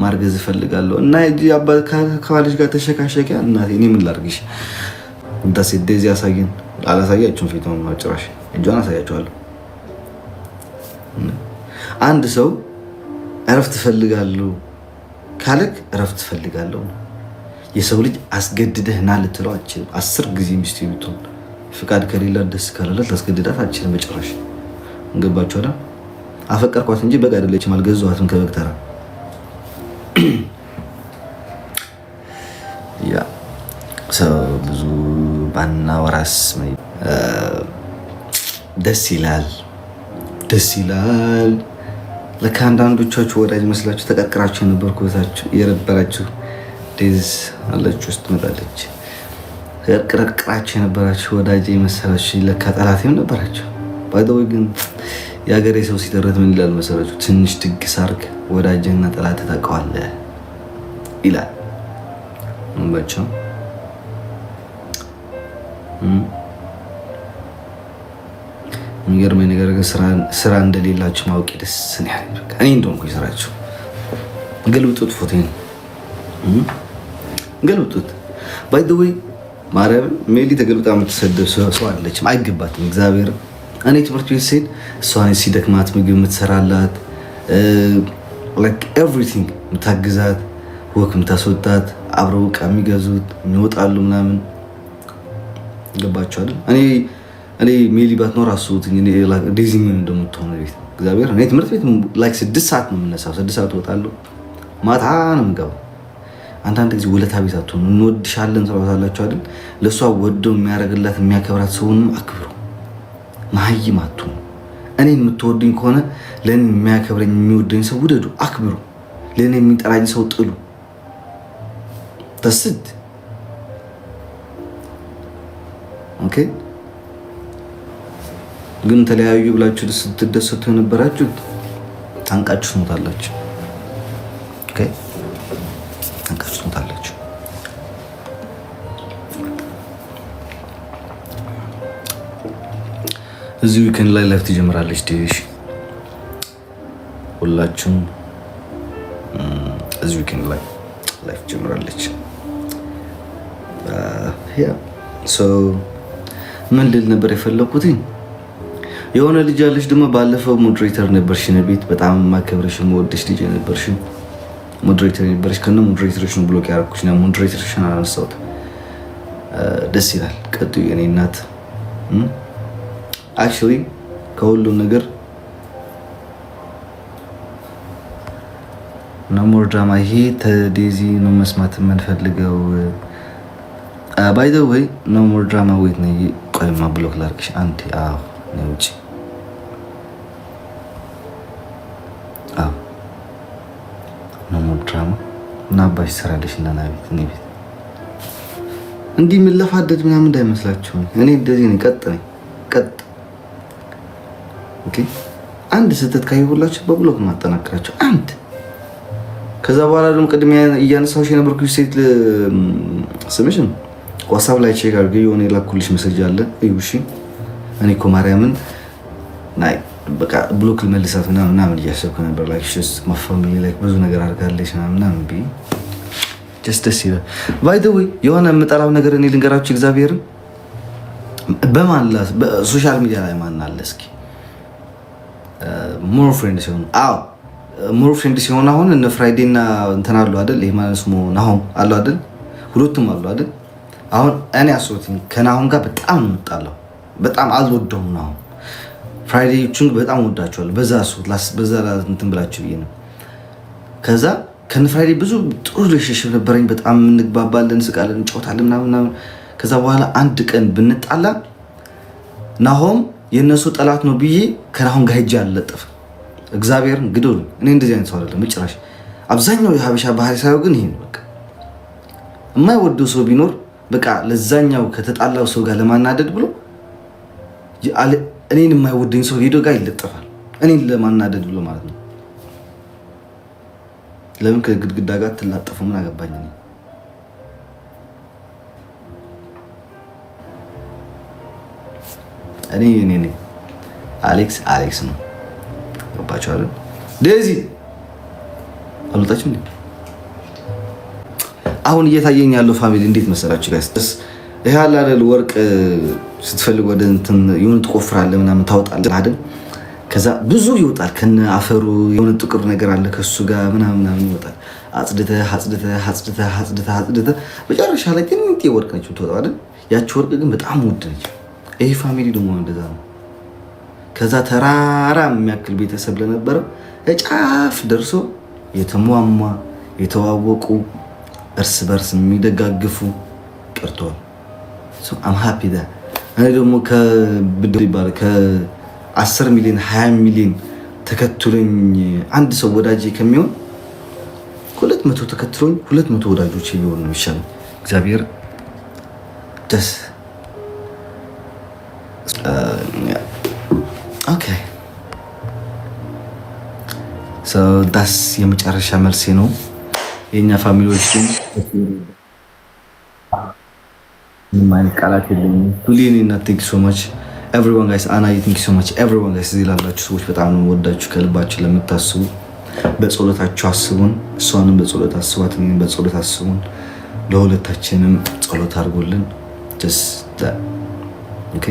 ማርገዝ እፈልጋለሁ እና እጂ አባት ከባልሽ ጋር ተሸካሸከ እናቴ እኔ ምን ላርግሽ እንዳሴ ዴዚ ያሳየን አላሳያችሁም ፊቱን ማጭራሽ እጇን አሳያችኋለሁ አንድ ሰው እረፍት እፈልጋለሁ ካለክ እረፍት እፈልጋለሁ የሰው ልጅ አስገድደህና ልትለው አትችልም 10 ጊዜ ሚስት ይብቱን ፍቃድ ከሌላ ደስ ካላላት አስገድዳት አትችልም መጨረሻ እንገባችሁ አይደል አፈቀርኳት እንጂ በቃ አይደለችም አልገዛኋትም ከበክተራ ያ ሰው ብዙ ባናወራስ ደስ ይላል ለካንዳንዶቻችሁ ወዳጅ መስላችሁ ተቀርቅራችሁ የነበራችሁ ዴዝ አለች ውስጥ መጣለች ተቀርቅራችሁ የነበራችሁ ወዳጅ መሰላችሁ ለካ ጠላቴም ነበራችሁ ባይደው ግን የሀገሬ ሰው ሲተረት ምን ይላል መሰላችሁ ትንሽ ድግስ አርግ ወዳጅና ጠላት ታውቀዋለህ ይላል እንባቸው የሚገርመኝ ነገር ግን ስራ እንደሌላችሁ ማወቅ ደስ ነው ያለኝ እኔ እንደሆንኩ ይሰራችሁ ገልብጡት ፎቶን ገልብጡት ባይ ዘ ዌይ ማርያም ሜሊ ተገልብጣ የምትሰደብ ሰው አለች አይገባትም እግዚአብሔር እኔ ትምህርት ቤት ስሄድ እሷን ሲደክማት ምግብ የምትሰራላት like everything የምታግዛት ወክ የምታስወጣት አብረው ዕቃ የሚገዙት የሚወጣሉ ምናምን ገባችሁ አይደል እኔ ሜሊ ባትኖር አስቡት እኔ ዴዚ ምን እንደምትሆን ቤት እግዚአብሔር እኔ ትምህርት ቤት like 6 ሰዓት ነው የምነሳው 6 ሰዓት እወጣለሁ ማታ ነው የምገባው አንዳንድ ጊዜ ወለታ ቤት አትሆኑ እንወድሻለን ተባባላችሁ አይደል ለሷ ወደው የሚያረግላት የሚያከብራት ሰውንም አክብሩ ማህይም አትሁኑ እኔን የምትወዱኝ ከሆነ ለኔ የሚያከብረኝ የሚወደኝ ሰው ውደዱ አክብሩ ለኔ የሚጠራኝ ሰው ጥሉ ተስድ ኦኬ ግን ተለያዩ ብላችሁ ስትደሰቱ የነበራችሁ ታንቃችሁ ትሞታላችሁ ኦኬ ታንቃችሁ ትሞታላችሁ እዚህ ዊኬንድ ላይ ላይፍ ትጀምራለች ዲሽ ሁላችሁም እዚህ ዊኬንድ ላይ ላይፍ ትጀምራለች ያ ሶ ምን ልል ነበር የፈለኩት የሆነ ልጅ አለሽ ደግሞ ባለፈው ሞዴሬተር ነበርሽ ነብይት በጣም ማከብረሽ ሞዴሽ ልጅ ነበርሽ ሞዴሬተር ነበርሽ ከነ ሞዴሬተርሽ ነው ብሎክ ያረኩሽ ነው ሞዴሬተርሽን አላነሳሁት ደስ ይላል ቀጥዩ የኔ እናት actually ከሁሉ ነገር ኖሞር ድራማ ይሄ ተዴዚ ነው መስማት የምንፈልገው by the way ኖሞር ድራማ ወይት ነው ቆይማ ብሎክ ላርክሽ አንተ ነው ውጪ ኖሞር ድራማ እና ባሽ ሰራለሽ እና ናቢት ነው እንዲህ ምለፋደድ ምናምን እንዳይመስላችሁ እኔ እንደዚህ ነው ቀጥ ኦኬ አንድ ስህተት ካየሁላችሁ በብሎክ ማጠናከራችሁ አንድ ከዛ በኋላ ደግሞ ቅድሚያ እያነሳሁሽ የነበርኩሽ ሴት ስምሽን ዋትስአፕ ላይ ቼክ አድርገው የሆነ የላኩልሽ ሜሴጅ አለ እዩሽ እኔ እኮ ማርያምን ናይ በቃ ብሎክ ልመልሳት ምናምን እያሰብኩ ነበር ላይ ሽስ ማፋሚሊ ላይ ብዙ ነገር አድርጋለች ምናምን ቢ ደስ ይላል ባይ ዘ ዌይ የሆነ የምጠላው ነገር እኔ ልንገራችሁ እግዚአብሔርን በማንላስ በሶሻል ሚዲያ ላይ ማን አለ እስኪ ሞር ፍሬንድ ሲሆን ሞር ፍሬንድ ሲሆን አሁን እነ ፍራይዴ እና እንትን አሉ አይደል ይሄ ማለት ነው አሁን አሉ አይደል ሁለቱም አሉ አይደል አሁን እኔ አስወጥኝ ከናሁን ጋር በጣም እንጣላው በጣም አልወደውም ነው ፍራይዴዎቹን በጣም ወዳቸዋለሁ በዛ እንትን ብላችሁ ብዬ ነው ከዛ ከነ ፍራይዴ ብዙ ጥሩ ሪሌሽንሺፕ ነበረኝ በጣም እንግባባለን ስቃለን እንጫወታለን ምናምን ከዛ በኋላ አንድ ቀን ብንጣላ ናሆም የነሱ ጠላት ነው ብዬ ከናሁን ጋር ሄጄ አልለጠፍ እግዚአብሔርን ግዶል እኔ እንደዚህ አይነት ሰው አይደለም መጭራሽ አብዛኛው የሀበሻ ባህሪ ሳይው ግን ይሄን በቃ የማይወደው ሰው ቢኖር በቃ ለዛኛው ከተጣላው ሰው ጋር ለማናደድ ብሎ እኔን የማይወደኝ ሰው ሄዶ ጋር ይለጠፋል እኔን ለማናደድ ብሎ ማለት ነው ለምን ከግድግዳ ጋር ትላጠፉ ምን አገባኝ እኔ አሌክስ ነው ገባችሁ አይደል ዴዚ አልወጣችም አሁን እየታየኝ ያለው ፋሚሊ እንዴት መሰላችሁ ጋይስ? ይሄ አለ አይደል ወርቅ ስትፈልግ ወደ እንትን የሆነ ትቆፍራለህ ምናምን ታወጣለህ አይደል? ከዛ ብዙ ይወጣል ከነ አፈሩ የሆነ ጥቁር ነገር አለ ከሱ ጋር ምናምን ይወጣል። አጽድተህ መጨረሻ ላይ ግን ወርቅ ነች የምትወጣው አይደል? ያቺ ወርቅ ግን በጣም ውድ ነች። ይሄ ፋሚሊ ደግሞ እንደዛ ነው። ከዛ ተራራ የሚያክል ቤተሰብ ለነበረው ጫፍ ደርሶ የተሟሟ የተዋወቁ እርስ በርስ የሚደጋግፉ ቀርተዋል። አም ሃፒ ዳ እኔ ደግሞ ከብድር ይባል ከ10 ሚሊዮን 20 ሚሊዮን ተከትሎኝ አንድ ሰው ወዳጄ ከሚሆን 200 ተከትሎኝ 200 ወዳጆች ቢሆን ነው የሚሻለው። እግዚአብሔር ደስ ኦኬ ሶ ዳስ የመጨረሻ መልሴ ነው። የኛ ፋሚሊዎች ግን ማን ቃላት የለኝም። ቱሊኒ እና ቴንክ ሶ ማች ኤቭሪዋን ጋይስ አና ቴንክ ሶ ማች ኤቭሪዋን ጋይስ እዚህ ላላችሁ ሰዎች በጣም ነው ወዳችሁ ከልባችሁ ለምታስቡ በጸሎታችሁ አስቡን። እሷንም በጸሎት አስቧት፣ እኔንም በጸሎት አስቡን። ለሁለታችንም ጸሎት አድርጎልን ጀስት ኦኬ።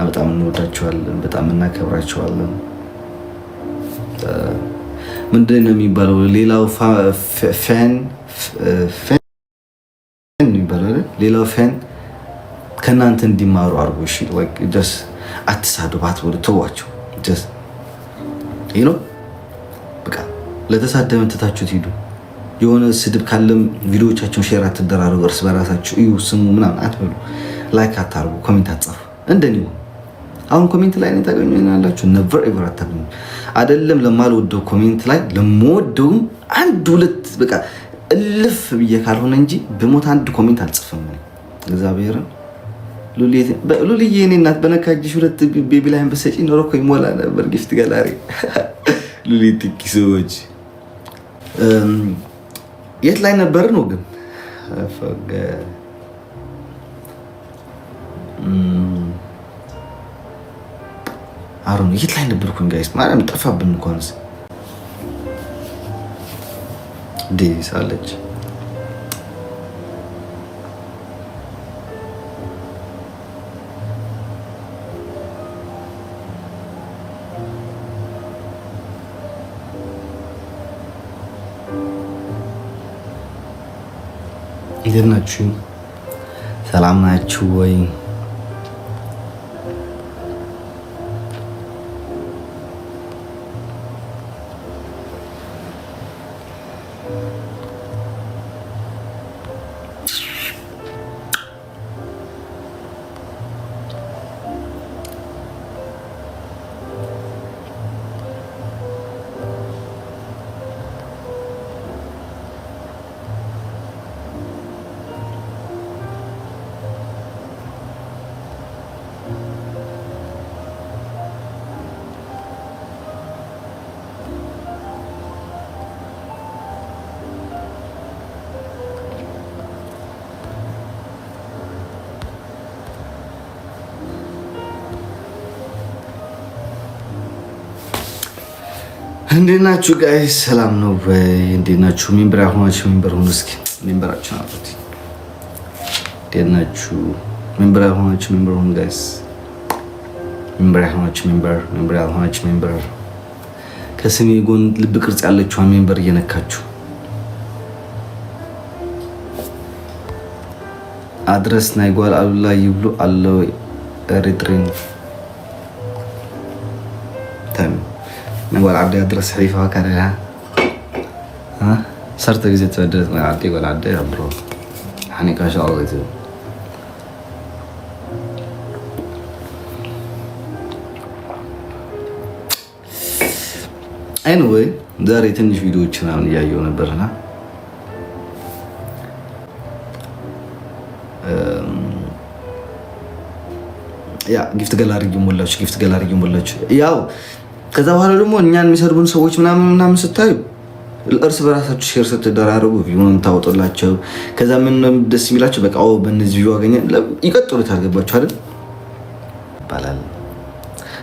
በጣም እንወዳችኋለን፣ በጣም እናከብራችኋለን። ምንድን ነው የሚባለው? ሌላው ፋን የሚባለው አይደል? ሌላው ፋን ከእናንተ እንዲማሩ አድርጎ እሺ። ጀስ አትሳደባት፣ ወደ ተዋቸው። ጀስ ይሄ ነው በቃ። ለተሳደበ ትታችሁት ሂዱ። የሆነ ስድብ ካለም ቪዲዮዎቻቸውን ሼር አትደራረጉ፣ እርስ በራሳችሁ እዩ፣ ስሙ ምናምን አትበሉ፣ ላይክ አታርጉ፣ ኮሜንት አትጻፉ። እንደኔ አሁን ኮሜንት ላይ ታገኙናላችሁ። ነቨር ኤቨር አታገኙ። አይደለም ለማልወደው ኮሜንት ላይ ለምወደውም አንድ ሁለት በቃ እልፍ ብዬ ካልሆነ እንጂ በሞት አንድ ኮሜንት አልጽፍም። እግዚአብሔርን ሉልዬ የኔ እናት በነካጅሽ 2 ቤቢ ላይን በሰጪ ኖሮ እኮ ይሞላ ነበር ጊፍት ጋላሪ። ሉሊ ቲኪ ሰዎች የት ላይ ነበር ነው ግን አሩን የት ላይ ነበርኩኝ ጋይስ? ማርያም ጠፋብን እንኳንስ ዴቪስ አለች። እንዴት ናችሁ? ሰላም ናችሁ ወይ? እንዴት ናችሁ ጋይስ? ሰላም ነው ወይ? እንዴት ናችሁ? ሜምበር ያሆናችሁ ሜምበር ሆኑ እስኪ ሜምበራችሁ አሉት። እንዴት ናችሁ? ሜምበር ያሆናችሁ ሜምበር ሆኑ ጋይስ። ሜምበር ያሆናችሁ ሜምበር ያሆናችሁ ሜምበር ከስሜ ጎን ልብ ቅርጽ ያለችው ሜምበር እየነካችሁ አድረስ ናይ ጓል አሉላ ይብሉ አለው ኤሪትሪን ተም نقول عبد أدرس حريفة كان لها صرت جزيت أدرس ما عبد يقول عبد برو يعني كاش الله يتو anyway ዛሬ ትንሽ ቪዲዮዎች ምናምን እያየሁ ነበርና ያ ጊፍት ገላሪ ሞላችሁ ያው ከዛ በኋላ ደግሞ እኛን የሚሰድቡን ሰዎች ምናምን ስታዩ እርስ በራሳችሁ ሼር ስትደራረጉ ቪዲዮን ታወጡላቸው። ከዛ ምን ደስ የሚላቸው በቃ በእነዚህ ቪዲዮ አገኘ ይቀጥሉታል። ገባችሁ አይደል ይባላል።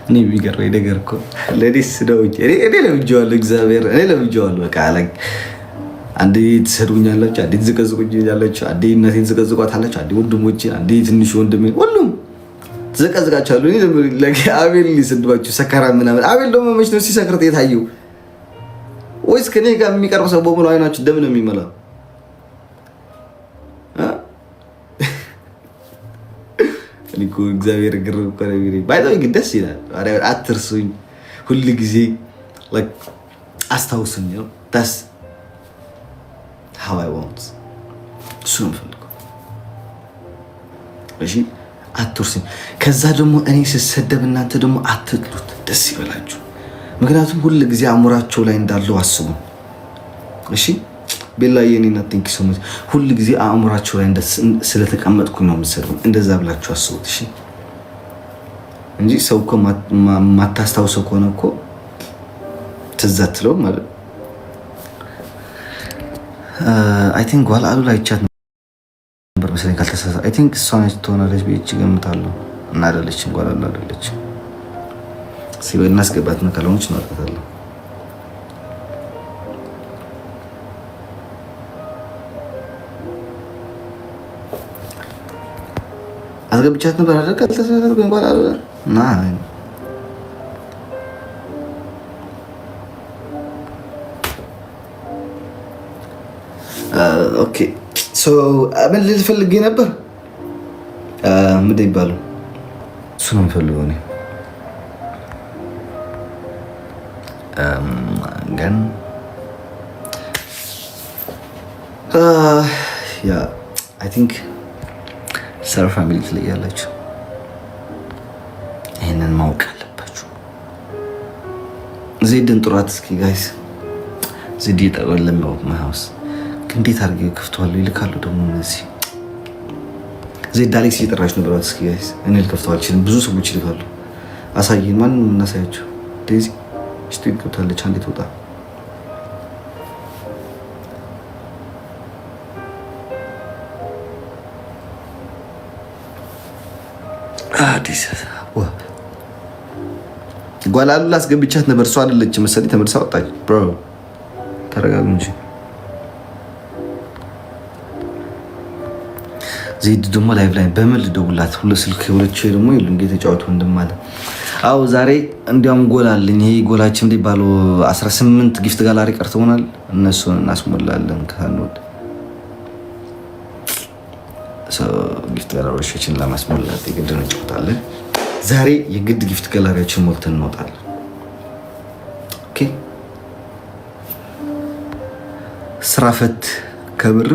እኔ ቢገርመኝ ነገር እኮ ለዲስ ነው እኔ ለምጄዋለሁ። እግዚአብሔር እኔ ለምጄዋለሁ። በቃ አንዴ ትሰድቡኛላችሁ፣ አንዴ ትዘቀዝቁኛላችሁ፣ አንዴ እናቴን ትዘቀዝቋታላችሁ፣ አንዴ ወንድሞቼን፣ አንዴ ትንሽ ወንድሜን፣ ሁሉም ትዘቀዝቃችኋለሁ። አቤል ሊሰድባችሁ ሰከራ ምናምን። አቤል ደግሞ መች ነው ሲሰክርት የታየው? ወይስ ከኔ ጋር የሚቀርብ ሰው በሙሉ አይናችሁ ደም ነው የሚመላው? እኮ እግዚአብሔር ግርም ቆረቢሪ ባይዘው ግን ደስ ይላል። አትርሱኝ፣ ሁሉ ጊዜ አስታውሱኝ ነው ዳስ how I want እሱ ነው የምፈልገው። እሺ አትርሱኝ። ከዛ ደግሞ እኔ ስሰደብ እናንተ ደግሞ አትጥሉት፣ ደስ ይበላችሁ። ምክንያቱም ሁሉ ጊዜ አእምሯቸው ላይ እንዳለው አስቡ። እሺ ቤላዬ እኔና ቲንክ ሶ ማች ሁሉ ጊዜ አእምሯቸው ላይ ስለተቀመጥኩኝ ነው የምሰደው። እንደዛ ብላችሁ አስቡት እሺ። እንጂ ሰው እኮ ማታስታውሰው ከሆነ እኮ ትዝ አትለው ማለት አይ ቲንክ ጓል አሉ ላይ ቻት ነበር መሰለኝ ካልተሳሳተ። አይ ቲንክ እሷ ነች ትሆናለች ብዬ እገምታለሁ። እና አይደለችም፣ ጓል አሉ አይደለችም። ሲበል እናስገባት ነው ካለሞች እናውቃታለን። አስገብቻት ነበር አይደል? ካልተሳሳተ ግን ጓል አሉ እና ኦኬ ሶ ምን ልል ፈልጌ ነበር? ምን ይባላል እሱ ነው የምፈልገው እኔ ግን ያ አይ ቲንክ ሰር ፋሚሊ ትለያላችሁ። ይሄንን ማወቅ አለባችሁ። ዜድን ጥሯት እስኪ ጋይስ። ዜድ ይጠቀል ለሚያው ማውስ እንዴት አድርጌ ከፍተዋለሁ? ይልካሉ ደግሞ እነዚህ ዜድ አሌክስ እየጠራች ነው ብሏት እስኪ ጋይስ። እኔ ልከፍተው አልችልም፣ ብዙ ሰዎች ይልካሉ። አሳየን፣ ማንን እናሳያቸው? ዴዚ እስቲ ገብታለች። አንዴ ትወጣ አዲስ ጓላሉ ላስገብቻት ነበር። እሷ አይደለች መሰለኝ ተመልሳ ወጣች። ብሮ ተረጋጉ እንጂ። ዜድ ደግሞ ላይቭ ላይ በምን ልደውላት? ሁሉ ስልክ ሁለች ደግሞ ይሉን እየተጫወቱ እንደማለ። አው ዛሬ እንዲያውም ጎል አለኝ። ይሄ ጎላችን እንዲባሉ 18 ጊፍት ጋላሪ ቀርተውናል። እነሱን እናስሞላለን ካንወድ ጊፍት ጋላሪዎችን ለማስሞላት የግድ እንጫወታለን። ዛሬ የግድ ጊፍት ጋላሪዎችን ሞልተን እንወጣለን። ኦኬ ስራ ፈት ከብር